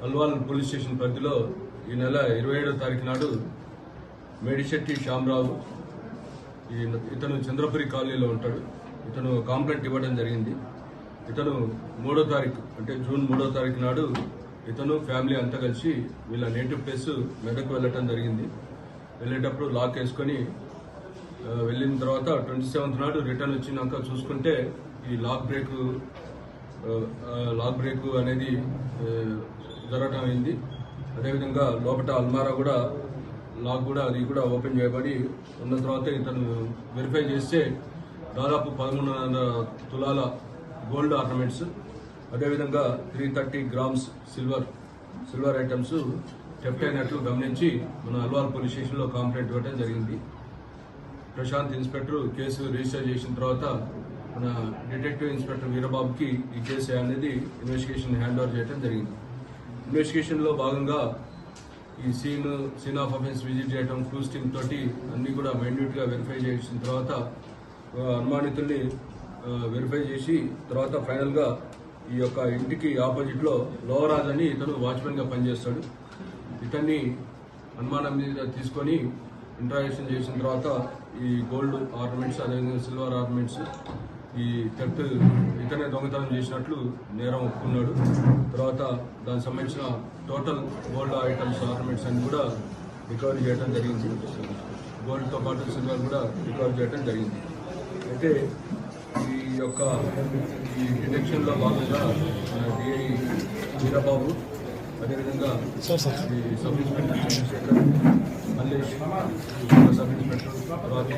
Alwal police station పరిధిలో ఈ నెల 27వ తారీఖు నాడు మేడిశెట్టి శ్యామరావు ఇతను చంద్రపురి కాలనీలో ఉంటాడు. ఇతను కంప్లైంట్ ఇవ్వడం జరిగింది. ఇతను 3వ తారీఖు అంటే జూన్ 3వ తారీఖు నాడు ఇతను ఫ్యామిలీ అంతా కలిసి వీళ్ళ నేటివ్ ప్లేస్ మెదక్ వెళ్ళటం జరిగింది. వెళ్ళేటప్పుడు లాక్ వేసుకొని వెళ్ళిన తర్వాత 27th నాడు రిటర్న్ వచ్చినాక చూసుకుంటే ఈ లాక్ బ్రేక్ అనేది జరగడం అయింది. అదేవిధంగా లోపల అల్మారా కూడా లాక్ కూడా అది కూడా ఓపెన్ చేయబడి ఉన్న తర్వాత ఇతను వెరిఫై చేస్తే దాదాపు 13.5 తులాల గోల్డ్ ఆర్నమెంట్స్, అదేవిధంగా 330 గ్రామ్స్ సిల్వర్ ఐటమ్స్ థెఫ్ట్ అయినట్లు గమనించి మన అల్వాల్ పోలీస్ స్టేషన్లో కంప్లైంట్ ఇవ్వడం జరిగింది. ప్రశాంత్ ఇన్స్పెక్టర్ కేసు రిజిస్టర్ చేసిన తర్వాత మన డిటెక్టివ్ ఇన్స్పెక్టర్ వీరబాబుకి ఈ కేసు అనేది ఇన్వెస్టిగేషన్ హ్యాండ్ ఓవర్ చేయడం జరిగింది. ఇన్వెస్టిగేషన్లో భాగంగా ఈ సీన్ ఆఫ్ అఫెన్స్ విజిట్ చేయడం, క్లూస్ టీమ్ తోటి అన్ని కూడా మైన్యూట్గా వెరిఫై చేసిన తర్వాత అనుమానితుల్ని వెరిఫై చేసి తర్వాత ఫైనల్గా ఈ యొక్క ఇంటికి ఆపోజిట్లో లోవరాజ్ అని ఇతను వాచ్మెన్గా పనిచేస్తాడు. ఇతన్ని అనుమానం మీద తీసుకొని ఇంట్రాగేషన్ చేసిన తర్వాత ఈ గోల్డ్ ఆర్నమెంట్స్, అదేవిధంగా సిల్వర్ ఆర్నమెంట్స్, ఈ థెఫ్ట్ ఇతనే దొంగతనం చేసినట్లు నేరం ఒప్పుకున్నాడు. తర్వాత దానికి సంబంధించిన టోటల్ గోల్డ్ ఐటమ్స్, ఆర్నమెంట్స్ అన్ని కూడా రికవరీ చేయడం జరిగింది. గోల్డ్తో పాటు సిల్వర్ కూడా రికవరీ చేయడం జరిగింది. అయితే ఈ డిటెక్షన్లో భాగంగా డిఐ వీరబాబు, అదేవిధంగా sub inspector Chandrashekar, Mallesh, sub inspector తర్వాత